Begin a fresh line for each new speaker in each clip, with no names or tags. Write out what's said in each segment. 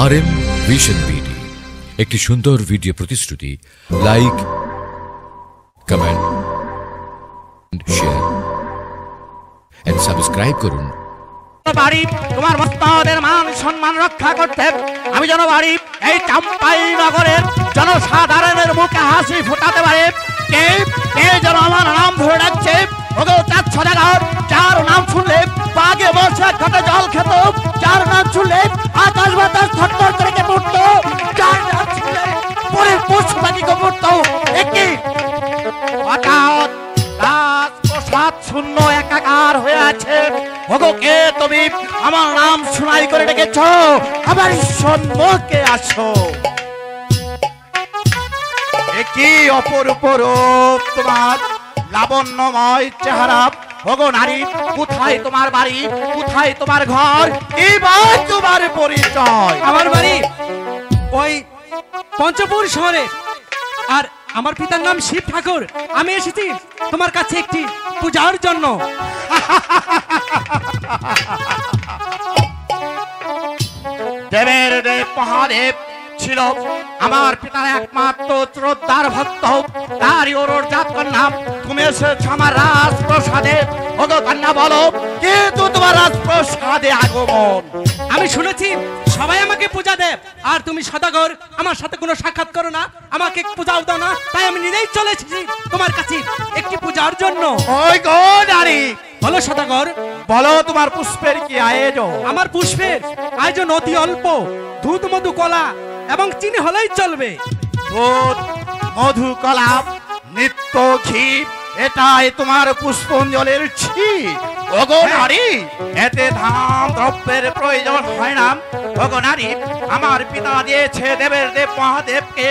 RM vision BD একটি সুন্দর video প্রতিশ্রুতি। Like, comment, share and subscribe করুন।
বাড়ি তোমার মস্তাদের মান সম্মান রক্ষা করতে আমি যেন বাড়ি এই চাম্পাই নগরের জনসাধারণের মুখে হাসি ফোটাতে পারে। কে কে যেন আমার নাম ধরে ডাকছে, ওগো চার ছড়াগার, যার নাম শুনলে বাগে বসে ঘটে জল খেত, যার নাম শুনলে আকাশ বাতাস থরথর করে কেঁপে উঠত, যার নাম শুনলে পরের পশু পাখি কেঁপে উঠত। একই হঠাৎ রাজপ্রসাদ শূন্য একাকার হয়ে আছে। ওগো কে তুমি আমার নাম শুনাই করে ডেকেছ, আমার সম্মুখে আসো। কি অপরূপ রূপ তোমার, লাবণ্যময় চেহারা। ওগো নারী, কোথায় তোমার বাড়ি, কোথায় তোমার ঘর, এবার তোমার পরিচয়?
আমার বাড়ি ওই পঞ্চপুর শহরে, আর আমার পিতার নাম শিব ঠাকুর। আমি এসেছি তোমার কাছে একটি পূজার জন্য।
দেবের দেব মহাদেব ছিল আমার পিতার একমাত্র শ্রদ্ধার ভক্ত, তারই ওর জাত কন্যা। তুমি এসেছ আমার রাজপ্রসাদে। ওগো কন্যা বলো, কিন্তু তোমার রাজপ্রসাদে আগমন?
আমি শুনেছি সবাই আমাকে পূজা দেয়, আর তুমি সদাগর আমার সাথে কোনো সাক্ষাৎ করো না, আমাকে পূজাও দাও না, তাই আমি নিজেই চলে এসেছি তোমার কাছে একটি পূজার জন্য।
ওই গো নারী,
বলো সদাগর,
বলো তোমার পুষ্পের কি আয়োজন?
আমার পুষ্পের আয়োজন অতি অল্প, দুধ, মধু, কলা এবং চিনি হলেই চলবে।
দুধ, মধু, কলা, নিত্য ঘি, এটাই তোমার পুষ্পাঞ্জলির ছি। ওগো নারী, এতে ধাম দ্রব্যের প্রয়োজন হয় না। ওগো নারী, আমার পিতা দিয়েছে দেবের দেব মহাদেবকে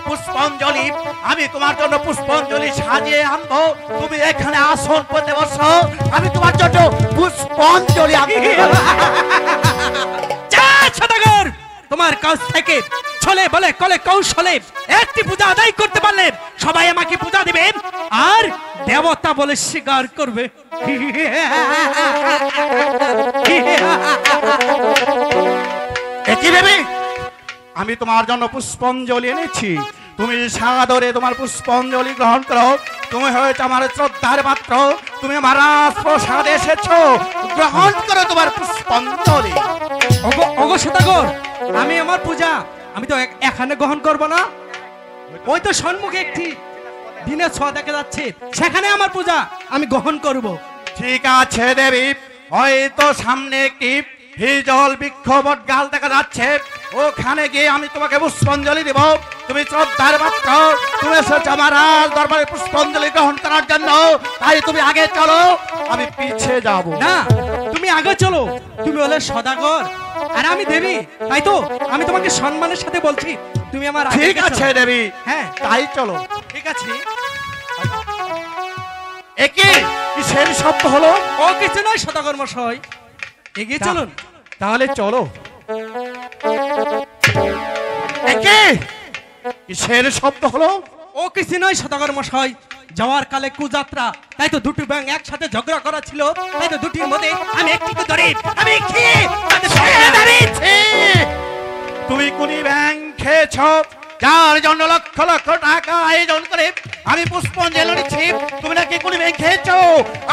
পুষ্পাঞ্জলি। আমি তোমার জন্য পুষ্পাঞ্জলি সাজিয়ে আনবো, তুমি এখানে আসন পেতে বসো, আমি তোমার জন্য পুষ্পাঞ্জলি আনবো।
সদাগর, তোমার কাছ থেকে ছলে বলে কলে কৌশলে একটি পূজা আদায় করতে পারলে সবাই আমাকে পূজা দিবে আর দেবতা বলে স্বীকার করবে।
একই দেবী, আমি তোমার জন্য পুষ্পাঞ্জলি এনেছি, তুমি সাদরে তোমার পুষ্পাঞ্জলি গ্রহণ করো। তুমি হয়েছে আমার শ্রদ্ধার পাত্র, তুমি আমার রাজপ্রসাদে এসেছো, গ্রহণ করো তোমার পুষ্পাঞ্জলি।
ওগো সদাগর, আমি আমার পূজা আমি তো এখানে গ্রহণ করব না, ওই তো সম্মুখে একটি দিনের ছোঁয়া দেখা যাচ্ছে, সেখানে আমার পূজা আমি গ্রহণ করব।
ঠিক আছে দেবী, হয়তো সামনে একটি হিজল বৃক্ষ বট গাল দেখা যাচ্ছে, ওখানে গিয়ে আমি তোমাকে পুষ্পাঞ্জলি দেব। তুমি শ্রদ্ধার পাত্র, তুমি এসেছো আমার রাজ দরবারে পুষ্পাঞ্জলি গ্রহণ করার জন্য, তাই তুমি আগে চলো, আমি পিছিয়ে যাব
না। তুমি আগে চলো, তুমি হলে সদাগর আর আমি দেবী, তাই তো আমি তোমাকে সম্মানের সাথে বলছি তুমি আমার আগে।
ঠিক আছে দেবী,
হ্যাঁ
তাই চলো।
ঠিক আছে।
একে কিসের শব্দ হলো?
ও কিছু নয় সদাগর মশাই, এগিয়ে চলুন।
তাহলে চলো। একে কিসের শব্দ হলো?
ও কিছু নয় সদাগর মশাই, যাওয়ার কালে কুযাত্রা, তাই তো দুটি ব্যাং একসাথে ঝগড়া করা ছিল, তাই তো দুটির মধ্যে আমি একটিকে ধরে আমি খেয়ে তাদের সামনে দাঁড়িয়েছি।
তুমি কোনি ব্যাং খেয়েছ, যার জন্য লক্ষ লক্ষ টাকা আয়োজন করে আমি পুষ্পাঞ্জলি দিচ্ছি, তুমি নাকি কোনি ব্যাং খেয়েছ?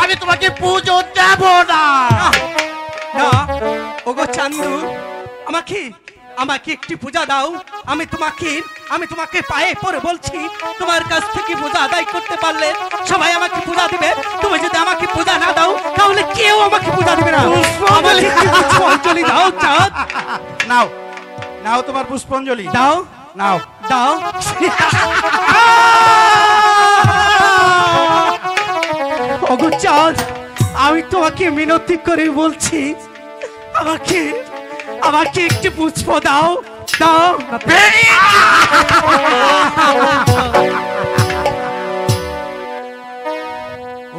আমি তোমাকে পুজো দেব না।
না ওগো চান্দু, আমাকে আমাকে একটি পূজা দাও। আমি তোমাকে পায়ে পড়ে বলছি, তোমার কাছ থেকে পূজা আদায় করতে পারলে সবাই আমাকে পূজা দিবে, তুমি যদি আমাকে পূজা না দাও তাহলে কেউ আমাকে পূজা দিবে না। আমাকে পুষ্পাঞ্জলি দাও চাঁদ।
নাও নাও তোমার পুষ্পাঞ্জলি
দাও
নাও
দাও। ওগো চাঁদ, আমি তোমাকে মিনতি করে বলছি, আমাকে একটি পুষ্প দাও দাও।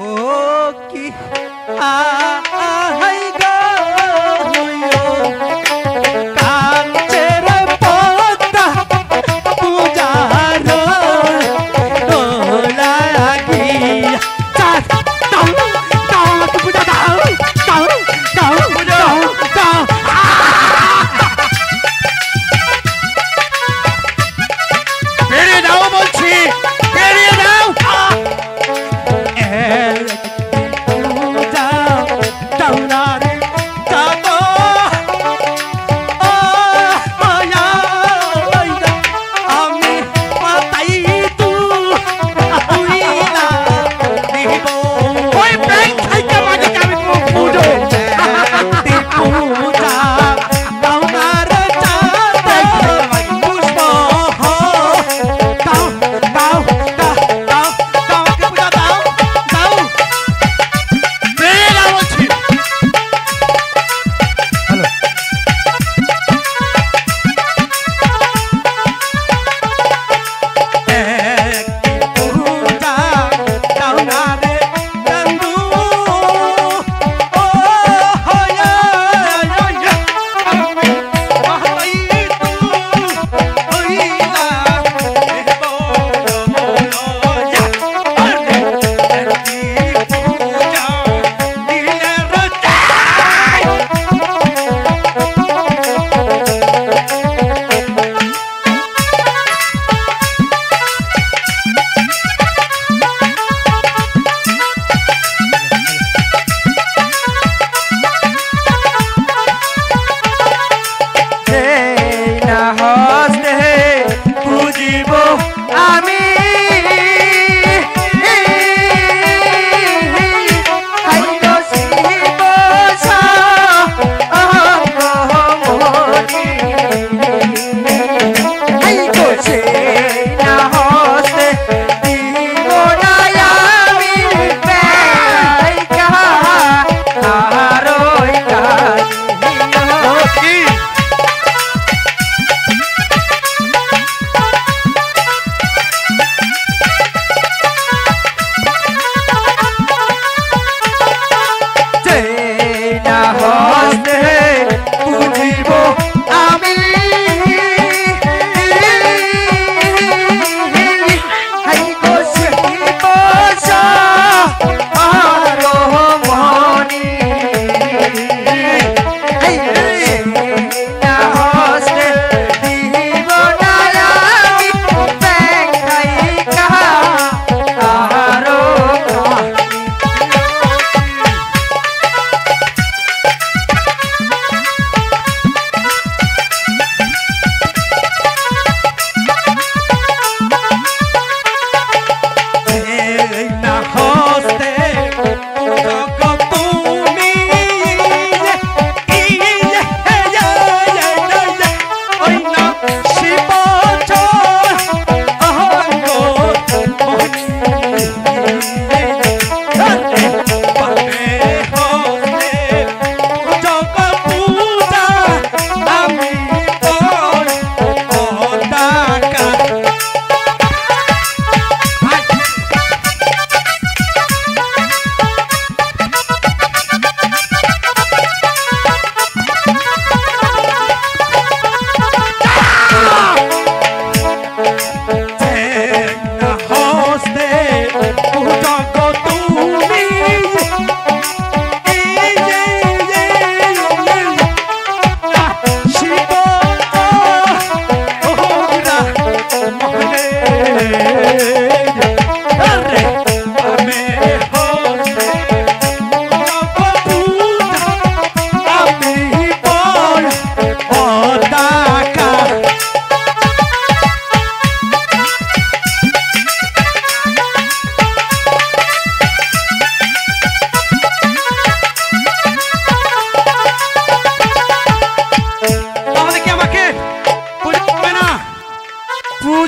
ও কি আহাই গো কাঞ্চের পদ্মা পূজার লাগিয়া। দাও দাও আমাকে পূজা দাও দাও দাও দাও দাও।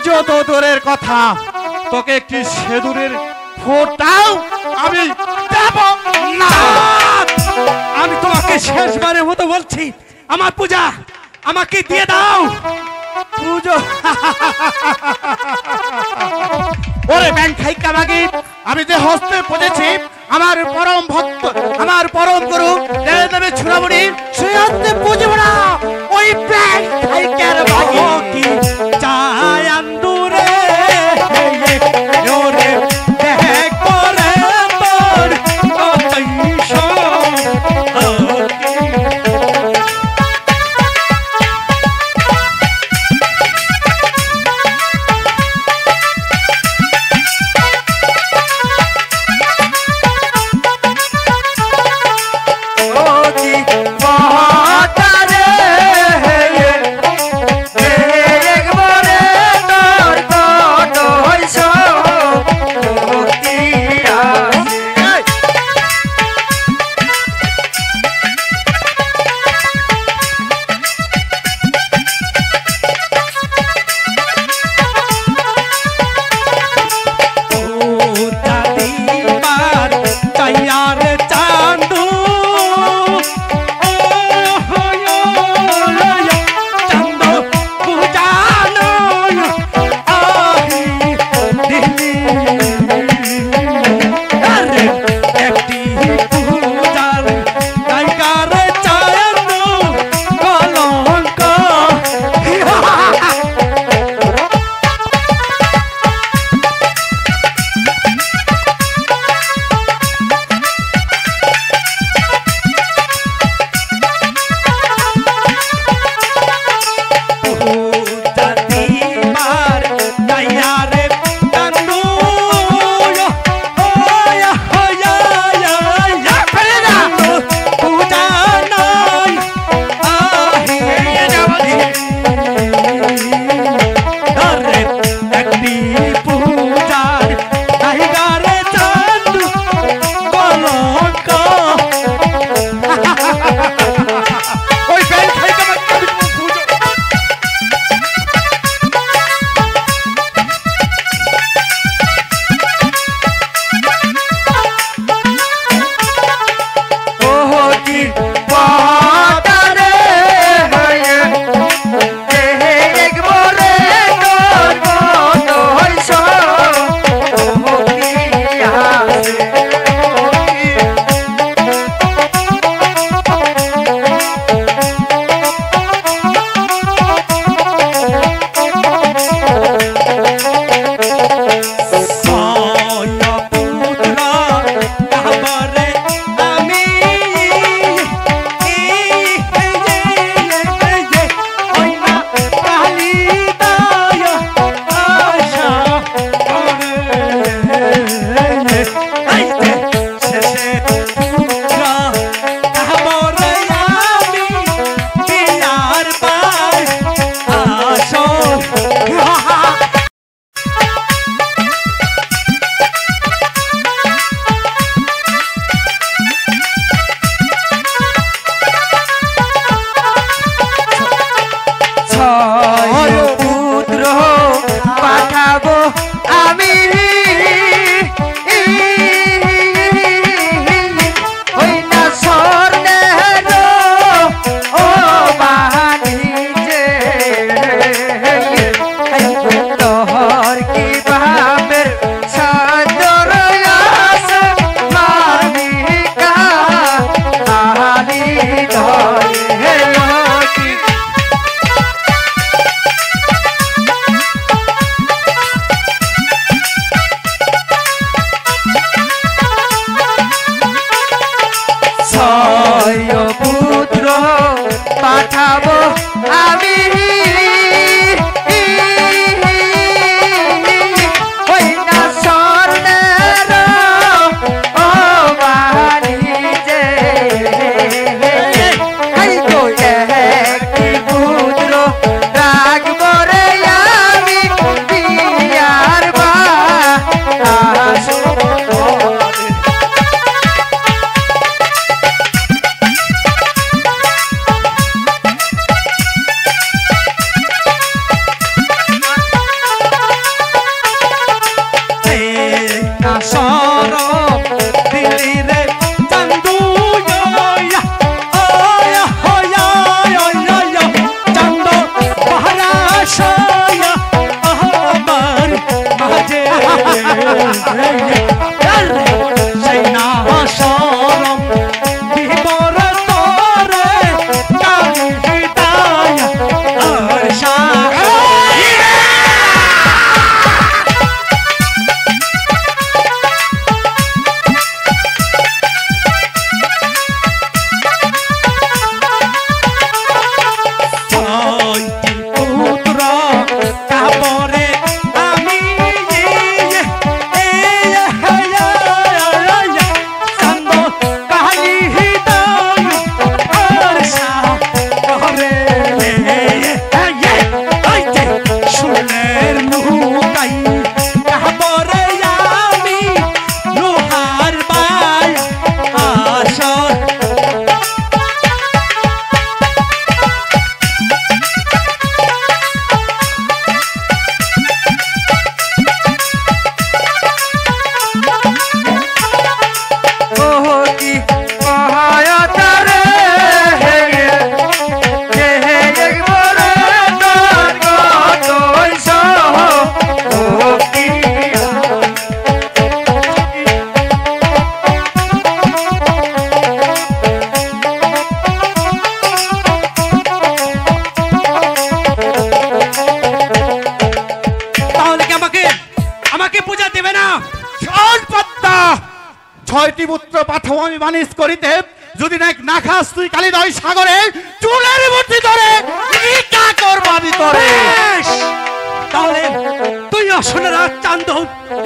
পুজো তো দূরের কথা, তোকে একটি সেদুরের ফোঁটাও আমি দেব না।
আমি তোমাকে শেষবারের মতো বলছি, আমার পূজা আমাকে দিয়ে দাও।
পুজো ওরে ব্যাং খাইকা মাগি, আমি যে হস্তে পুজেছি আমার পরম ভক্ত, আমার পরম গুরু দেবে দেবে ছুড়াবুড়ি, সে হস্তে পুজব না ওই ব্যাং খাইকার মাগি।
ও কি চায় আন্দুরে ওরে দেখ করে তোর কতইশ
ও কি মহাতারে 6টি পুত্র পাঠাও আমি বানিশ করিতে, যদি না খাস তুই কালিদয় সাগরে চুলের মুঠি ধরে ভিক্ষা করব আমি তোরে।
বেশ, তাহলে তুইও শুনে রাখ চান্দু,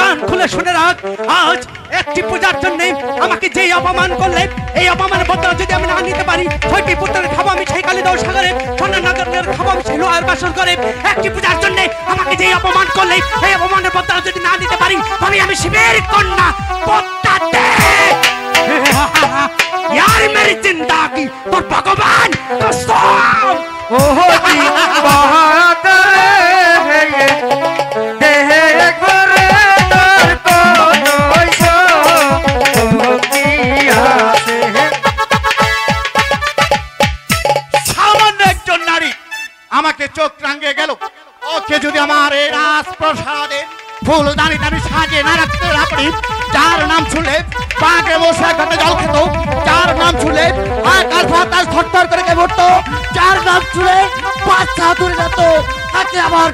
কান খুলে শুনে রাখ। আজ একটি পূজার জন্য আমাকে যে অপমান করলে, এই অপমানের বদলা যদি আমি না নিতে পারি, 6টি পুত্রের খাবো আমি সেই কালিদহ সাগরে, স্বর্ণনগরের খাবো আমি সেই লোহার বাসর করে। একটি পূজার জন্য আমাকে যে অপমান করলে, এই অপমানের বদলা যদি না নিতে পারি, তবে আমি শিবের কন্যা পদ্মা দে। यार मेरी जिंदगी तो भगवान कसम।
ओह दिन बहादुर है ये देख रे तोर को नोइसो किया से। সামান্য একজন নারী আমাকে চোখ রাঙিয়ে গেল, ওকে যদি আমার এই রাজপ্রাসাদে ফুলদানিতে আমি সাজিয়ে না রাখতে পারি, যার নাম শুনলে পাকে বসে ঘাটে জল খেত, যার নাম শুনলে আকাশ বাতাস থরথর করে কেঁপে উঠতো, যার নাম শুনলে বাচ্চা দূরে যেত, তাকে আমার